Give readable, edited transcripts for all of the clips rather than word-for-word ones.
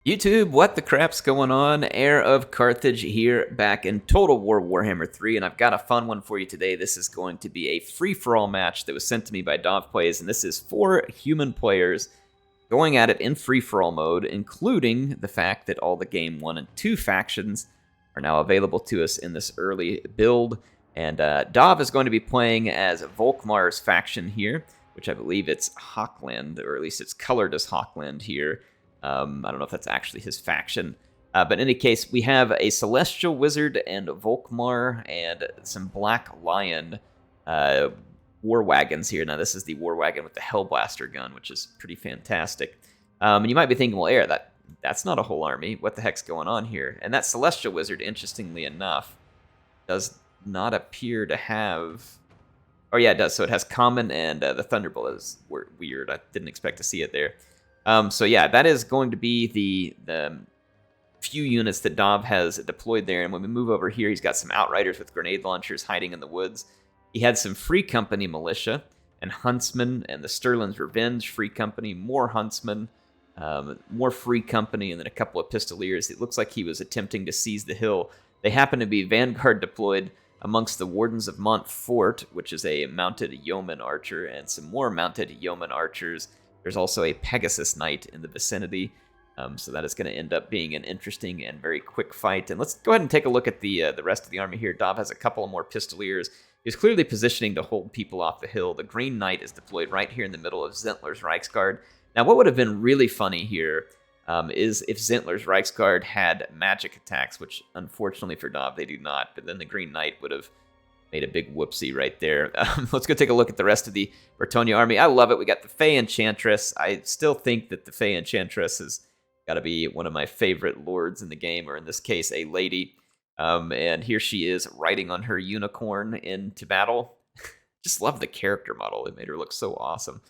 YouTube, what the crap's going on? Heir of Carthage here, back in Total War Warhammer 3, and I've got a fun one for you today. This is going to be a free-for-all match that was sent to me by DahvPlays, and this is 4 human players going at it in free-for-all mode, including the fact that all the Game 1 and 2 factions are now available to us in this early build. And Dav is going to be playing as Volkmar's faction here, which I believe it's Hawkland, or at least it's colored as Hawkland here. I don't know if that's actually his faction. But in any case, we have a Celestial Wizard and Volkmar and some Black Lion war wagons here. Now, this is the war wagon with the Hellblaster gun, which is pretty fantastic. And you might be thinking, well, Air, that's not a whole army. What the heck's going on here? And that Celestial Wizard, interestingly enough, does not appear to have... Oh, yeah, it does. So it has Common, and the Thunderbolt is weird. I didn't expect to see it there. So yeah, that is going to be the few units that Dav has deployed there. And when we move over here, he's got some Outriders with grenade launchers hiding in the woods. He had some Free Company militia and Huntsmen and the Sterling's Revenge Free Company, more Huntsmen, more Free Company, and then a couple of Pistoliers. It looks like he was attempting to seize the hill. They happen to be Vanguard deployed amongst the Wardens of Montfort, which is a mounted yeoman archer, and some more mounted yeoman archers. There's also a Pegasus Knight in the vicinity, so that is going to end up being an interesting and very quick fight. And let's go ahead and take a look at the rest of the army here. Dav has a couple of more Pistoliers. He's clearly positioning to hold people off the hill. The Green Knight is deployed right here in the middle of Zentler's Reichsguard. Now, what would have been really funny here is if Zentler's Reichsguard had magic attacks, which unfortunately for Dav, they do not, but then the Green Knight would have made a big whoopsie right there. Let's go take a look at the rest of the Bretonnia army. I love it. We got the Fey Enchantress. I still think that the Fey Enchantress has got to be one of my favorite lords in the game, or in this case, a lady. And here she is riding on her unicorn into battle. Just love the character model. It made her look so awesome.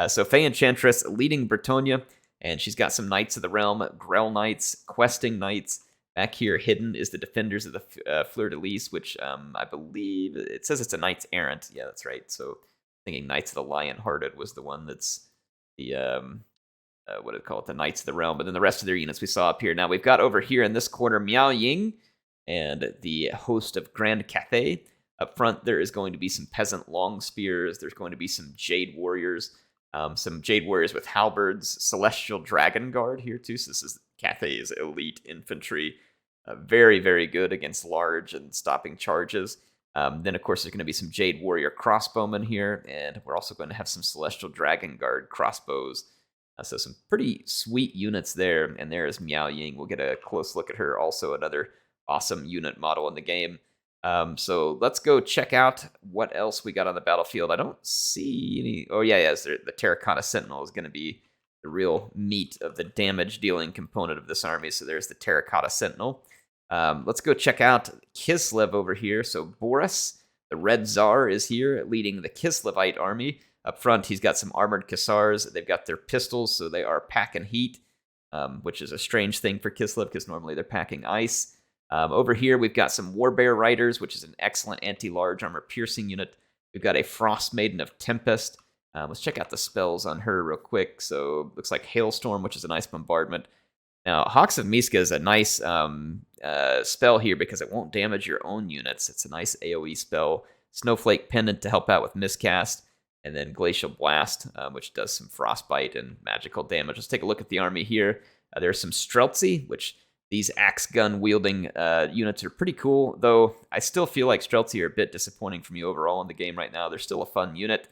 So Fey Enchantress leading Bretonnia, and she's got some Knights of the Realm, Grell Knights, Questing Knights. Back here, hidden, is the Defenders of the Fleur-de-Lis, which I believe, it says it's a Knights Errant. Yeah, that's right. So thinking Knights of the Lion-Hearted was the one that's the, what do they call it, the Knights of the Realm. But then the rest of their units we saw up here. Now we've got over here in this corner, Miao Ying and the host of Grand Cathay. Up front, there is going to be some Peasant Long Spears. There's going to be some Jade Warriors. Some Jade Warriors with halberds. Celestial Dragon Guard here, too. So this is Cathay's elite infantry. Very, very good against large and stopping charges. Then, of course, there's going to be some Jade Warrior crossbowmen here, and we're also going to have some Celestial Dragon Guard crossbows. So some pretty sweet units there, and there is Miao Ying. We'll get a close look at her, also another awesome unit model in the game. So let's go check out what else we got on the battlefield. I don't see any... Oh, yeah, the Terracotta Sentinel is going to be the real meat of the damage-dealing component of this army. So there's the Terracotta Sentinel. Let's go check out Kislev over here. So Boris, the Red Tsar, is here leading the Kislevite army. Up front, he's got some armored Cassars. They've got their pistols, so they are packing heat, which is a strange thing for Kislev because normally they're packing ice. Over here, we've got some Warbear Riders, which is an excellent anti-large armor piercing unit. We've got a Frost Maiden of Tempest. Let's check out the spells on her real quick. So looks like Hailstorm, which is a nice bombardment. Now, Hawks of Miska is a nice spell here because it won't damage your own units. It's a nice AoE spell. Snowflake Pendant to help out with miscast. And then Glacial Blast, which does some frostbite and magical damage. Let's take a look at the army here. There's some Streltsy, which these axe gun wielding units are pretty cool, though I still feel like Streltsy are a bit disappointing for me overall in the game right now. They're still a fun unit.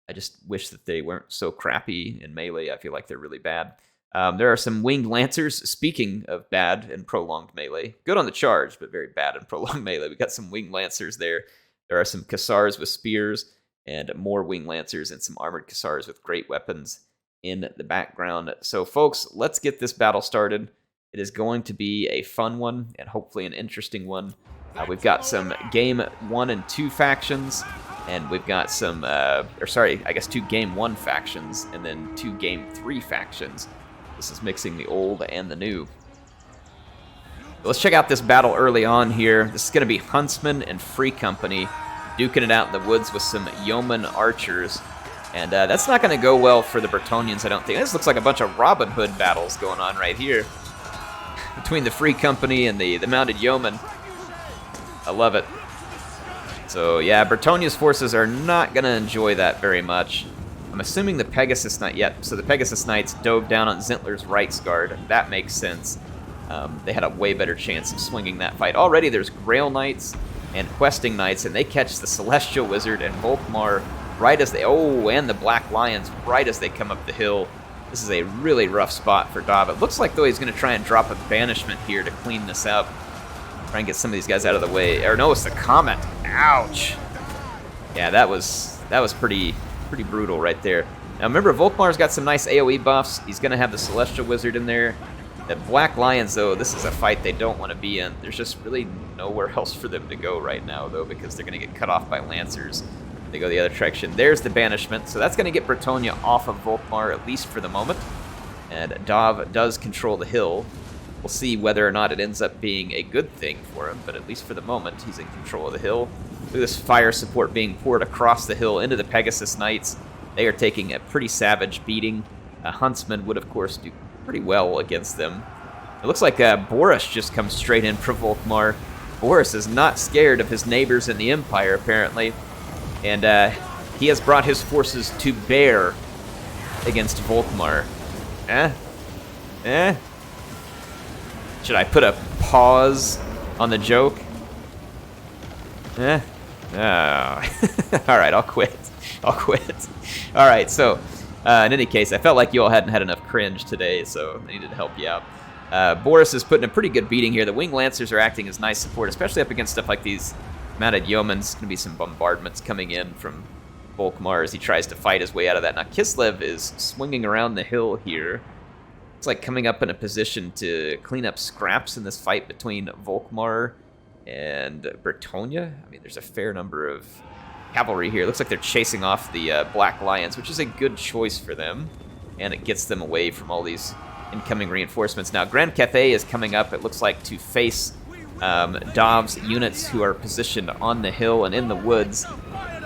I just wish that they weren't so crappy in melee. I feel like they're really bad. There are some Winged Lancers. Speaking of bad and prolonged melee, good on the charge, but very bad in prolonged melee. We got some Winged Lancers there. There are some Cassars with spears, and more Winged Lancers and some armored Cassars with great weapons in the background. So, folks, let's get this battle started. It is going to be a fun one, and hopefully an interesting one. We've got some Game 1 and 2 factions, and we've got some, I guess 2 Game 1 factions, and then 2 Game 3 factions. This is mixing the old and the new. Let's check out this battle early on here. This is going to be Huntsman and Free Company duking it out in the woods with some yeoman archers. And that's not going to go well for the Bretonnians, I don't think. This looks like a bunch of Robin Hood battles going on right here. between the Free Company and the Mounted Yeoman. I love it. So yeah, Bretonia's forces are not going to enjoy that very much. I'm assuming the Pegasus Knight, so the Pegasus Knights dove down on Zintler's Rights Guard. That makes sense. They had a way better chance of swinging that fight. Already there's Grail Knights and Questing Knights, and they catch the Celestial Wizard and Volkmar right as they, and the Black Lions right as they come up the hill. This is a really rough spot for Dav. It looks like, though, he's going to try and drop a banishment here to clean this up. Try and get some of these guys out of the way. Or no, it's the Comet. Ouch. Yeah, that was pretty brutal right there. Now remember, Volkmar's got some nice AoE buffs. He's going to have the Celestial Wizard in there. The Black Lions, though, this is a fight they don't want to be in. There's just really nowhere else for them to go right now, though, because they're going to get cut off by Lancers. They go the other direction. There's the banishment, so that's going to get Bretonia off of Volkmar, at least for the moment. And Dav does control the hill. We'll see whether or not it ends up being a good thing for him, but at least for the moment, he's in control of the hill. Look at this fire support being poured across the hill into the Pegasus Knights. They are taking a pretty savage beating. Huntsman would, of course, do pretty well against them. It looks like Boris just comes straight in for Volkmar. Boris is not scared of his neighbors in the Empire, apparently. And he has brought his forces to bear against Volkmar. Should I put a pause on the joke? Oh. Alright, I'll quit. Alright, so, in any case, I felt like you all hadn't had enough cringe today, so I needed to help you out. Boris is putting a pretty good beating here. The Wing Lancers are acting as nice support, especially up against stuff like these Mounted Yeomans. Going to be some bombardments coming in from Volkmar as he tries to fight his way out of that. Now, Kislev is swinging around the hill here. It's like coming up in a position to clean up scraps in this fight between Volkmar and Bretonia. I mean, there's a fair number of cavalry here. It looks like they're chasing off the Black Lions, which is a good choice for them, and it gets them away from all these incoming reinforcements. Now, Grand Cathay is coming up, it looks like, to face Dav's units who are positioned on the hill and in the woods.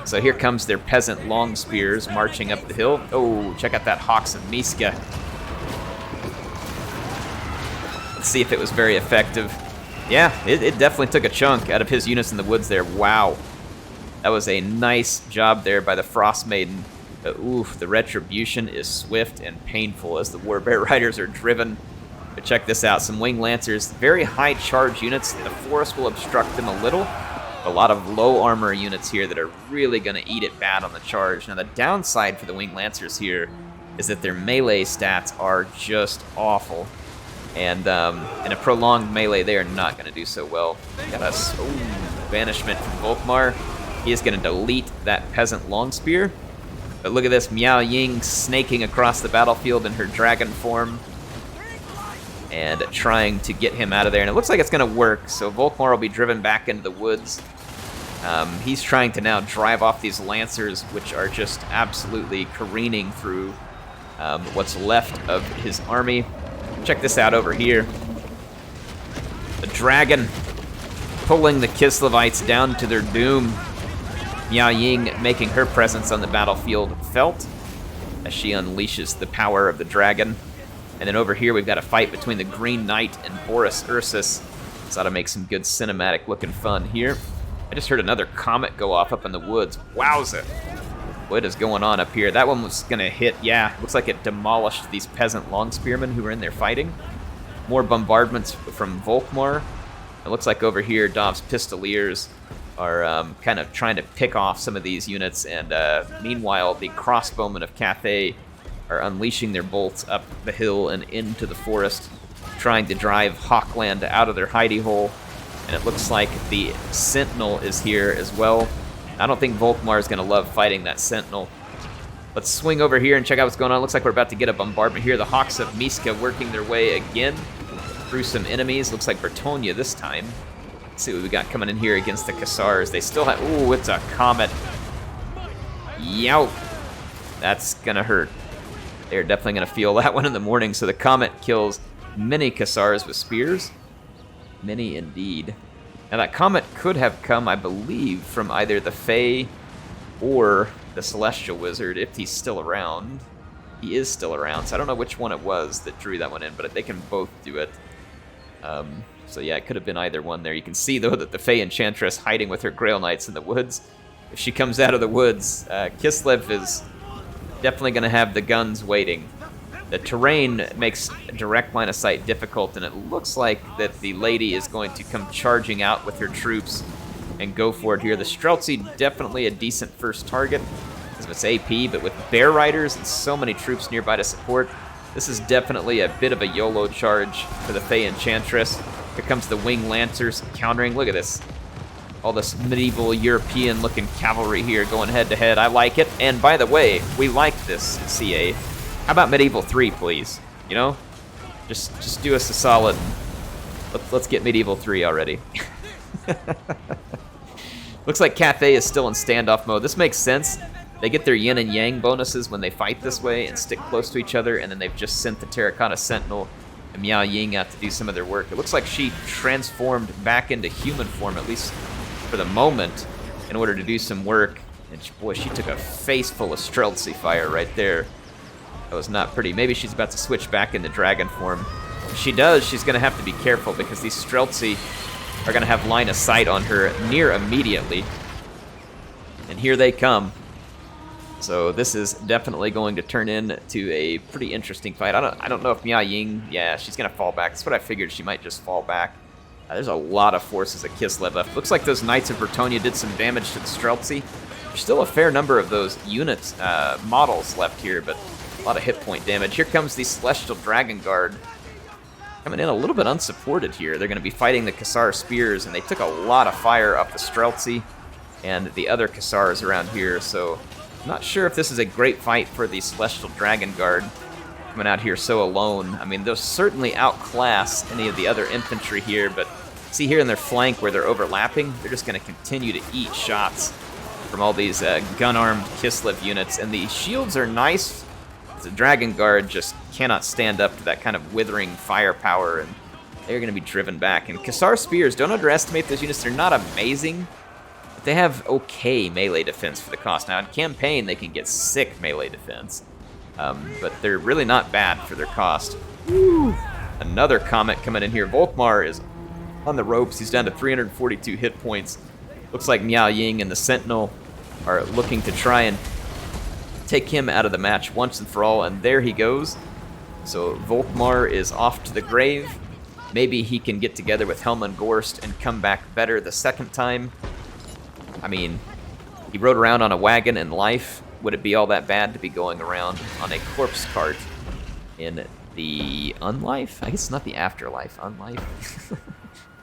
So here comes their peasant long spears marching up the hill. Oh, check out that Hawks of Miska. Let's see if it was very effective. Yeah, it definitely took a chunk out of his units in the woods there. Wow. That was a nice job there by the Frost Maiden. Oof, the retribution is swift and painful as the Warbear Riders are driven. But check this out, some Wing Lancers, very high charge units. The forest will obstruct them a little. A lot of low armor units here that are really going to eat it bad on the charge. Now the downside for the Wing Lancers here is that their melee stats are just awful. And in a prolonged melee, they are not going to do so well. Got us, banishment from Volkmar. He is going to delete that peasant long spear. But look at this, Miao Ying snaking across the battlefield in her dragon form and trying to get him out of there. And it looks like it's going to work, so Volkmar will be driven back into the woods. He's trying to now drive off these Lancers, which are just absolutely careening through what's left of his army. Check this out over here. The dragon pulling the Kislevites down to their doom. Miao Ying making her presence on the battlefield felt as she unleashes the power of the dragon. And then over here we've got a fight between the Green Knight and Boris Ursus. This ought to make some good cinematic looking fun here. I just heard another comet go off up in the woods. Wowza! What is going on up here? That one was going to hit, yeah, looks like it demolished these peasant long spearmen who were in there fighting. More bombardments from Volkmar. It looks like over here Dav's Pistoliers are kind of trying to pick off some of these units, and meanwhile the crossbowmen of Cathay are unleashing their bolts up the hill and into the forest, trying to drive Hawkland out of their hidey hole. And it looks like the Sentinel is here as well. I don't think Volkmar is going to love fighting that Sentinel. Let's swing over here and check out what's going on. Looks like we're about to get a bombardment here. The Hawks of Miska working their way again through some enemies. Looks like Bretonia this time. Let's see what we got coming in here against the Cassars. They still have... Ooh, it's a comet. Yow. That's going to hurt. They're definitely going to feel that one in the morning. So the comet kills many Cassars with spears. Many indeed. Now that comet could have come, I believe, from either the Fae or the Celestial Wizard, if he's still around. He is still around, so I don't know which one it was that drew that one in, but they can both do it. So yeah, it could have been either one there. You can see, though, that the Fey Enchantress hiding with her Grail Knights in the woods. If she comes out of the woods, Kislev is definitely going to have the guns waiting. The terrain makes direct line of sight difficult, and it looks like that the lady is going to come charging out with her troops and go for it here. The Streltsy, definitely a decent first target, because of its AP, but with Bear Riders and so many troops nearby to support, this is definitely a bit of a YOLO charge for the Fey Enchantress. Here comes the Wing Lancers countering. Look at this. All this medieval European-looking cavalry here going head-to-head. I like it. And by the way, we like this in CA. How about Medieval 3, please? You know? Just do us a solid. Let's get Medieval 3 already. Looks like Cathay is still in standoff mode. This makes sense. They get their yin and yang bonuses when they fight this way and stick close to each other, and then they've just sent the Terracotta Sentinel and Miao Ying out to do some of their work. It looks like she transformed back into human form, at least for the moment, in order to do some work. And boy, she took a face full of Streltsy fire right there. That was not pretty. Maybe she's about to switch back into dragon form. If she does, she's going to have to be careful, because these Streltsy are going to have line of sight on her near immediately. And here they come. So this is definitely going to turn into a pretty interesting fight. I don't know if Miao Ying, yeah, she's going to fall back. That's what I figured. She might just fall back. There's a lot of forces at Kislev left. Looks like those Knights of Bretonnia did some damage to the Streltsy. There's still a fair number of those units, models left here, but a lot of hit point damage. Here comes the Celestial Dragon Guard. Coming in a little bit unsupported here. They're going to be fighting the Cassar Spears, and they took a lot of fire off the Streltsy and the other Cassars around here, so I'm not sure if this is a great fight for the Celestial Dragon Guard coming out here so alone. I mean, they'll certainly outclass any of the other infantry here, but see here in their flank where they're overlapping, they're just going to continue to eat shots from all these gun-armed Kislev units, and the shields are nice. The Dragon Guard just cannot stand up to that kind of withering firepower, and they're going to be driven back. And Cassar Spears, don't underestimate those units. They're not amazing, but they have okay melee defense for the cost. Now, in campaign, they can get sick melee defense, but they're really not bad for their cost. Woo. Another Comet coming in here. Volkmar is on the ropes. He's down to 342 hit points. Looks like Miao Ying and the Sentinel are looking to try and take him out of the match once and for all, and there he goes. So Volkmar is off to the grave. Maybe he can get together with Helman Gorst and come back better the second time. I mean, he rode around on a wagon in life. Would it be all that bad to be going around on a corpse cart in the unlife? I guess it's not the afterlife. Unlife?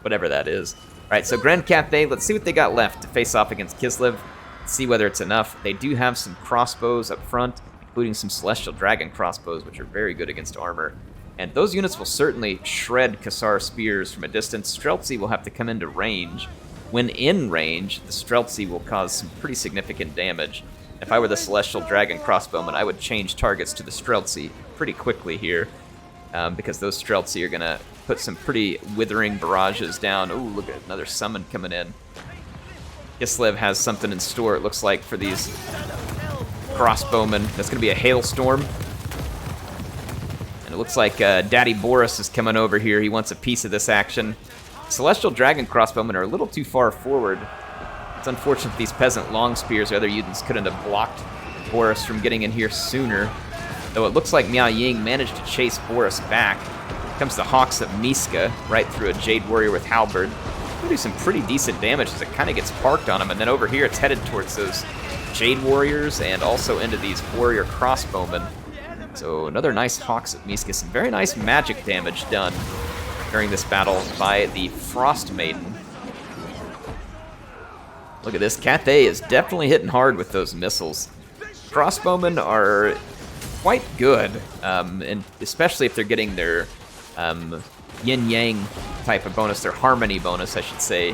Whatever that is. All right, so Grand Cathay, let's see what they got left to face off against Kislev. See whether it's enough. They do have some crossbows up front, including some Celestial Dragon crossbows, which are very good against armor. And those units will certainly shred Cassar Spears from a distance. Streltsy will have to come into range. When in range, the Streltsy will cause some pretty significant damage. If I were the Celestial Dragon crossbowman, I would change targets to the Streltsy pretty quickly here, because those Streltsy are going to put some pretty withering barrages down. Ooh, look at another summon coming in. Kislev has something in store, it looks like, for these crossbowmen. That's going to be a hailstorm. And it looks like Daddy Boris is coming over here. He wants a piece of this action. Celestial Dragon crossbowmen are a little too far forward. It's unfortunate these peasant long spears or other units couldn't have blocked Boris from getting in here sooner. Though it looks like Miao Ying managed to chase Boris back. Comes the Hawks of Miska right through a Jade Warrior with Halberd. Do some pretty decent damage as it kind of gets parked on him, and then over here it's headed towards those Jade Warriors and also into these Warrior Crossbowmen. So another nice Hawks of Miska. Some very nice magic damage done during this battle by the Frost Maiden. Look at this. Cathay is definitely hitting hard with those missiles. Crossbowmen are quite good, and especially if they're getting their yin-yang type of bonus, their harmony bonus, I should say.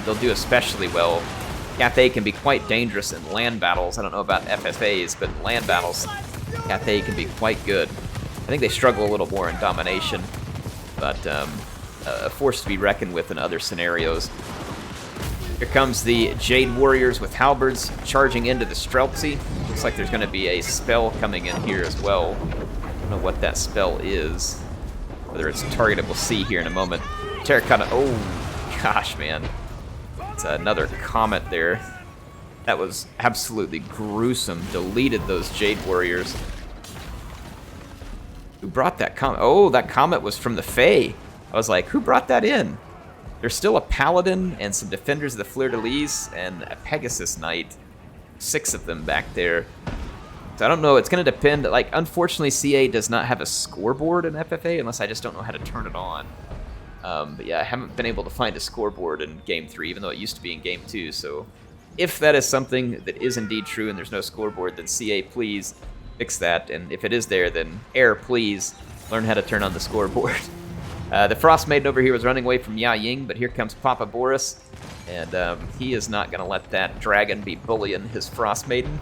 They'll do especially well. Cathay can be quite dangerous in land battles. I don't know about FFAs, but in land battles, Cathay can be quite good. I think they struggle a little more in domination, but a force to be reckoned with in other scenarios. Here comes the Jade Warriors with halberds charging into the Streltsy. Looks like there's going to be a spell coming in here as well. I don't know what that spell is. But Whether it's targeted, we'll see here in a moment. Terracotta, oh gosh, man. It's another comet there. That was absolutely gruesome. Deleted those Jade Warriors. Who brought that comet? Oh, that comet was from the Fae. I was like, who brought that in? There's still a Paladin and some Defenders of the Fleur-de-Lis and a Pegasus Knight. 6 of them back there. So I don't know, it's going to depend. Like, unfortunately, CA does not have a scoreboard in FFA unless I just don't know how to turn it on. But yeah, I haven't been able to find a scoreboard in Game 3, even though it used to be in Game 2. So if that is something that is indeed true and there's no scoreboard, then CA, please fix that. And if it is there, then Air, please learn how to turn on the scoreboard. The Frost Maiden over here was running away from Ya Ying, but here comes Papa Boris. And he is not going to let that dragon be bullying his Frost Maiden.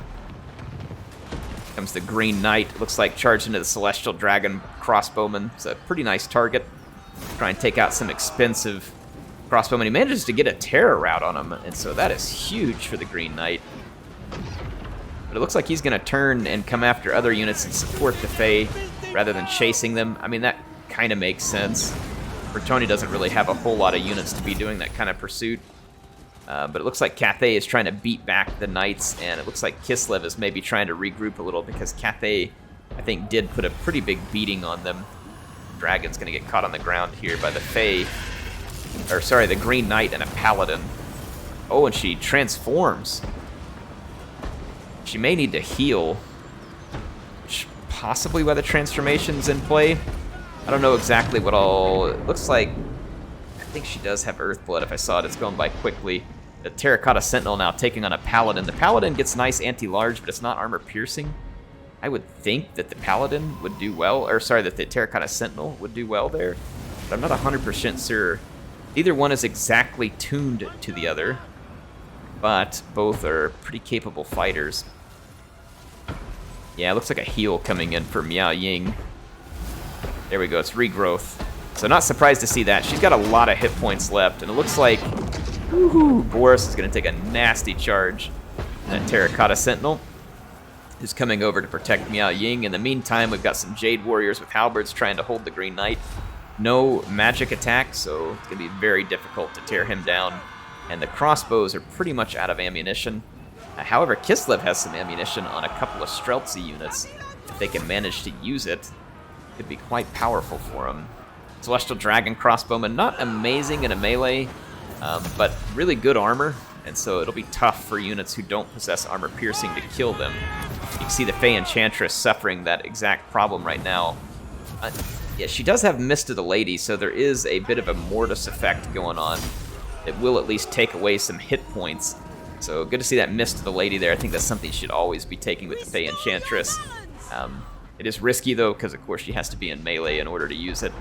Comes the Green Knight. Looks like charged into the Celestial Dragon crossbowman. It's a pretty nice target. Try and take out some expensive crossbowmen. He manages to get a terror route on him, and so that is huge for the Green Knight. But it looks like he's going to turn and come after other units and support the Fae rather than chasing them. I mean, that kind of makes sense. Bertoni doesn't really have a whole lot of units to be doing that kind of pursuit. But it looks like Cathay is trying to beat back the Knights, and it looks like Kislev is maybe trying to regroup a little because Cathay, I think, did put a pretty big beating on them. Dragon's going to get caught on the ground here by the Fae. Or, sorry, the Green Knight and a Paladin. Oh, and she transforms. She may need to heal. Possibly why the transformation's in play. I don't know exactly what all... It looks like... I think she does have Earthblood. If I saw it, it's going by quickly. The Terracotta Sentinel now taking on a Paladin. The Paladin gets nice anti-large, but it's not armor-piercing. I would think that the Paladin would do well, or sorry, that the Terracotta Sentinel would do well there, but I'm not 100% sure. Either one is exactly tuned to the other, but both are pretty capable fighters. Yeah, it looks like a heal coming in for Miao Ying. There we go, it's regrowth. So not surprised to see that. She's got a lot of hit points left, and it looks like Boris is going to take a nasty charge. That Terracotta Sentinel is coming over to protect Miao Ying. In the meantime, we've got some Jade Warriors with halberds trying to hold the Green Knight. No magic attack, so it's going to be very difficult to tear him down. And the crossbows are pretty much out of ammunition. However, Kislev has some ammunition on a couple of Streltsy units. If they can manage to use it, it could be quite powerful for him. Celestial Dragon crossbowman, not amazing in a melee, but really good armor, and so it'll be tough for units who don't possess armor piercing to kill them. You can see the Fae Enchantress suffering that exact problem right now. Yeah, she does have Mist of the Lady, so there is a bit of a Mortis effect going on. It will at least take away some hit points. So good to see that Mist of the Lady there. I think that's something you should always be taking with the Fae Enchantress. It is risky, though, because, of course, she has to be in melee in order to use it.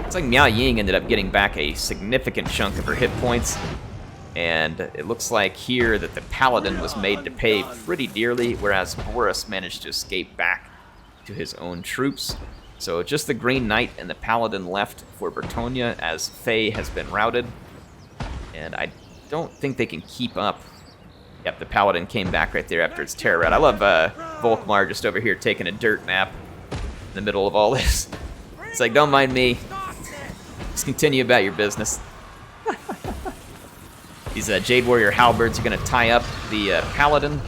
It's like Miao Ying ended up getting back a significant chunk of her hit points. And it looks like here that the Paladin was made to pay pretty dearly, whereas Boris managed to escape back to his own troops. So just the Green Knight and the Paladin left for Bertonia as Faye has been routed. And I don't think they can keep up. Yep, the Paladin came back right there after its terror rout. I love Volkmar just over here taking a dirt nap in the middle of all this. It's like, don't mind me. Just continue about your business. These Jade Warrior halberds are going to tie up the Paladin.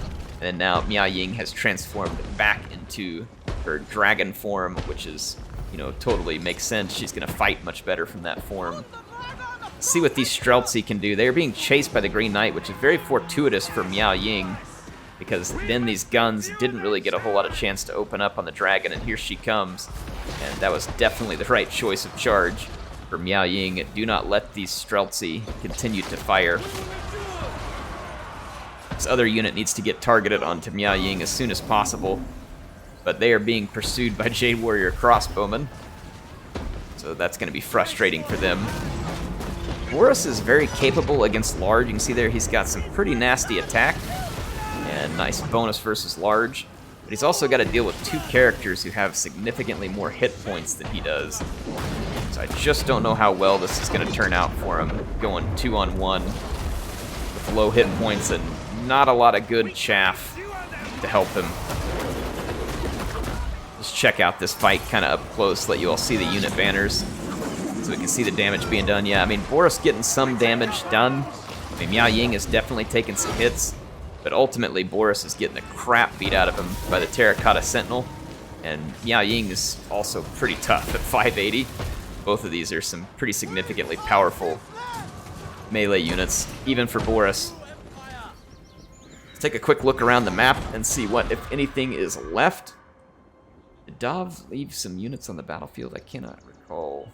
And now Miao Ying has transformed back into her dragon form, which is, you know, totally makes sense. She's going to fight much better from that form. Let's see what these Streltsy can do. They are being chased by the Green Knight, which is very fortuitous for Miao Ying, because then these guns didn't really get a whole lot of chance to open up on the dragon, and here she comes. And that was definitely the right choice of charge for Miao Ying. Do not let these Streltsy continue to fire. This other unit needs to get targeted onto Miao Ying as soon as possible, but they are being pursued by Jade Warrior crossbowmen, so that's going to be frustrating for them. Boris is very capable against large. You can see there he's got some pretty nasty attack and nice bonus versus large, but he's also got to deal with two characters who have significantly more hit points than he does. So I just don't know how well this is going to turn out for him, going 2-on-1 with low hit points and not a lot of good chaff to help him. Let's check out this fight kind of up close, let you all see the unit banners so we can see the damage being done. Yeah, I mean, Boris getting some damage done. I mean, Miao Ying is definitely taking some hits, but ultimately Boris is getting the crap beat out of him by the Terracotta Sentinel. And Miao Ying is also pretty tough at 580. Both of these are some pretty significantly powerful melee units, even for Boris. Let's take a quick look around the map and see what, if anything, is left. Did Dav leave some units on the battlefield? I cannot recall.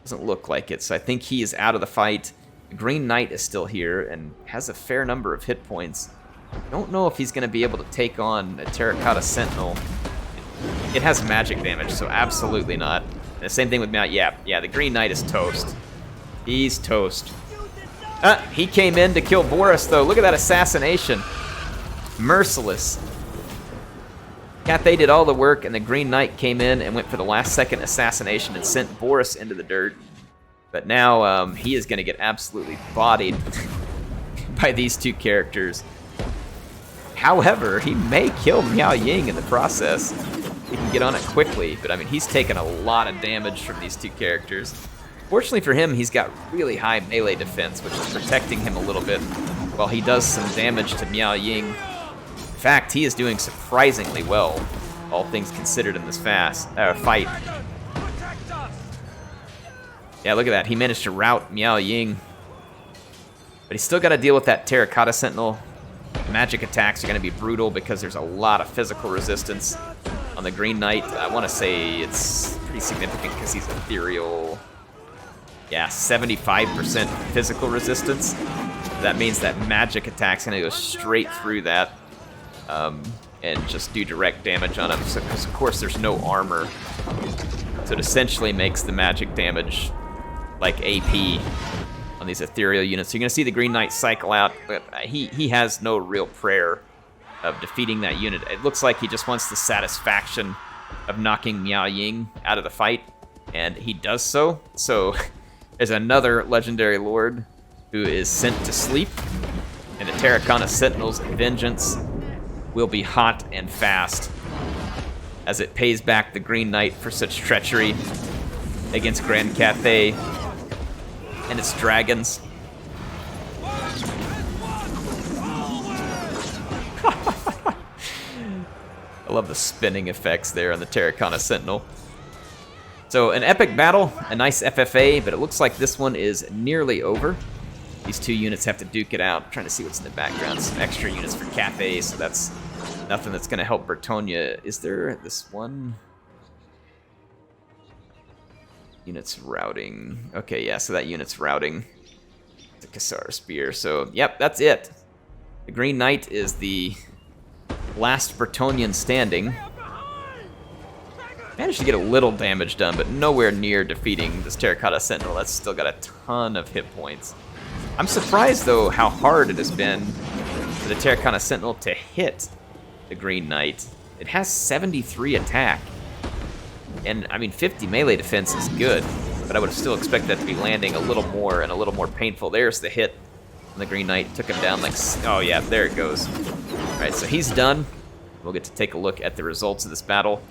Doesn't look like it, so I think he is out of the fight. The Green Knight is still here and has a fair number of hit points. Don't know if he's going to be able to take on a Terracotta Sentinel. It has magic damage, so absolutely not. And the same thing with Mount. Yeah, the Green Knight is toast. He's toast. He came in to kill Boris, though. Look at that assassination. Merciless. Cathay did all the work, and the Green Knight came in and went for the last-second assassination and sent Boris into the dirt. But now he is going to get absolutely bodied by these two characters. However, he may kill Miao Ying in the process. He can get on it quickly, but I mean, he's taken a lot of damage from these two characters. Fortunately for him, he's got really high melee defense, which is protecting him a little bit while he does some damage to Miao Ying. In fact, he is doing surprisingly well, all things considered, in this fight. Yeah, look at that. He managed to rout Miao Ying. But he's still got to deal with that Terracotta Sentinel. Magic attacks are going to be brutal because there's a lot of physical resistance on the Green Knight. I want to say it's pretty significant because he's ethereal. Yeah, 75% physical resistance. That means that magic attack's going to go straight through that and just do direct damage on him. So, because of course there's no armor. So it essentially makes the magic damage like AP on these ethereal units. So you're going to see the Green Knight cycle out, but he has no real prayer of defeating that unit. It looks like he just wants the satisfaction of knocking Miao Ying out of the fight, and he does so. So there's another legendary lord who is sent to sleep, and the Terracotta Sentinel's vengeance will be hot and fast as it pays back the Green Knight for such treachery against Grand Cathay and its dragons. I love the spinning effects there on the Terracotta Sentinel. So an epic battle, a nice FFA, but it looks like this one is nearly over. These two units have to duke it out. I'm trying to see what's in the background. Some extra units for Cathay, so that's nothing that's going to help Bertonia. Is there this one? Units routing. Okay, yeah, so that unit's routing the Kassar Spear. So, yep, that's it. The Green Knight is the last Bertonian standing. Managed to get a little damage done, but nowhere near defeating this Terracotta Sentinel. That's still got a ton of hit points. I'm surprised, though, how hard it has been for the Terracotta Sentinel to hit the Green Knight. It has 73 attack. And, I mean, 50 melee defense is good, but I would have still expected that to be landing a little more and a little more painful. There's the hit on the Green Knight. Took him down like... Oh, yeah, there it goes. All right, so he's done. We'll get to take a look at the results of this battle.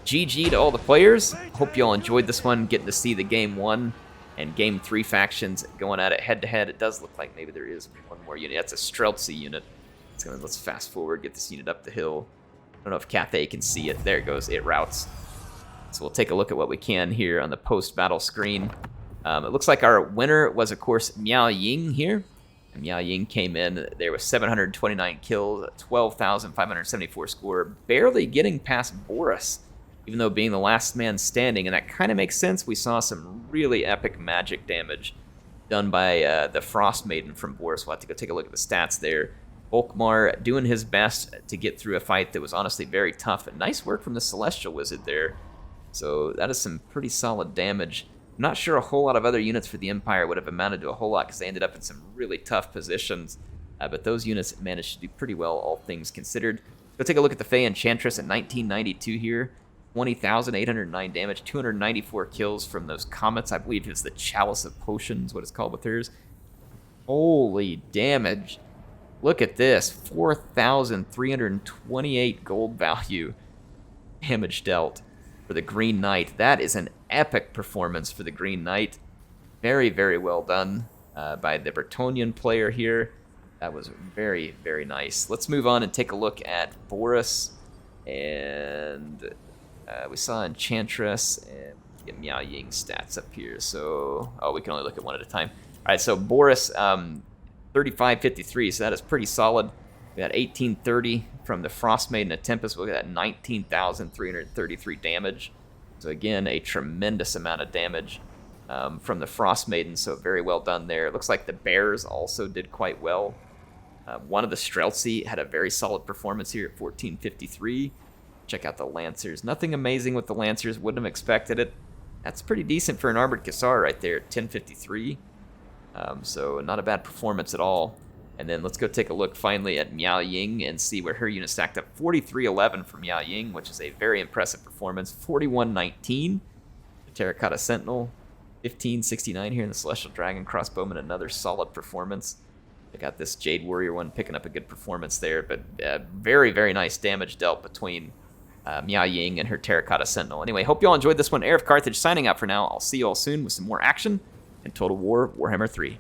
GG to all the players. Hope you all enjoyed this one, getting to see the Game 1 and Game 3 factions going at it head-to-head. It does look like maybe there is one more unit. That's a Streltsy unit. Let's fast forward, get this unit up the hill. I don't know if Cathay can see it. There it goes. It routes. So we'll take a look at what we can here on the post-battle screen. It looks like our winner was, of course, Miao Ying here. And Miao Ying came in there with 729 kills, 12,574 score, barely getting past Boris, even though being the last man standing. And that kind of makes sense. We saw some really epic magic damage done by the Frost Maiden from Boris. We'll have to go take a look at the stats there. Volkmar doing his best to get through a fight that was honestly very tough. And nice work from the Celestial Wizard there. So that is some pretty solid damage. I'm not sure a whole lot of other units for the Empire would have amounted to a whole lot because they ended up in some really tough positions. But those units managed to do pretty well, all things considered. Go take a look at the Fey Enchantress at 1992 here. 20,809 damage, 294 kills from those comets. I believe it's the Chalice of Potions, what it's called with hers. Holy damage. Look at this, 4,328 gold value damage dealt for the Green Knight. That is an epic performance for the Green Knight. Very, very well done by the Bretonnian player here. That was very, very nice. Let's move on and take a look at Boris. And we saw Enchantress and get Miao Ying stats up here. So, we can only look at one at a time. All right, so Boris, 3553, so that is pretty solid. We got 1830 from the Frost Maiden of Tempest. Look at that, 19,333 damage. So again, a tremendous amount of damage from the Frost Maiden, so very well done there. It looks like the Bears also did quite well. One of the Streltsy had a very solid performance here at 1453. Check out the Lancers. Nothing amazing with the Lancers, wouldn't have expected it. That's pretty decent for an Armored Cassar right there, 1053. So not a bad performance at all. And then let's go take a look finally at Miao Ying and see where her unit stacked up. 4311 for Miao Ying, which is a very impressive performance. 4119 the Terracotta Sentinel. 1569 here in the Celestial Dragon Crossbowman, another solid performance. I got this Jade Warrior one picking up a good performance there, but very, very nice damage dealt between Miao Ying and her Terracotta Sentinel. Anyway, hope you all enjoyed this one. HeirofCarthage signing out for now. I'll see you all soon with some more action in Total War Warhammer 3.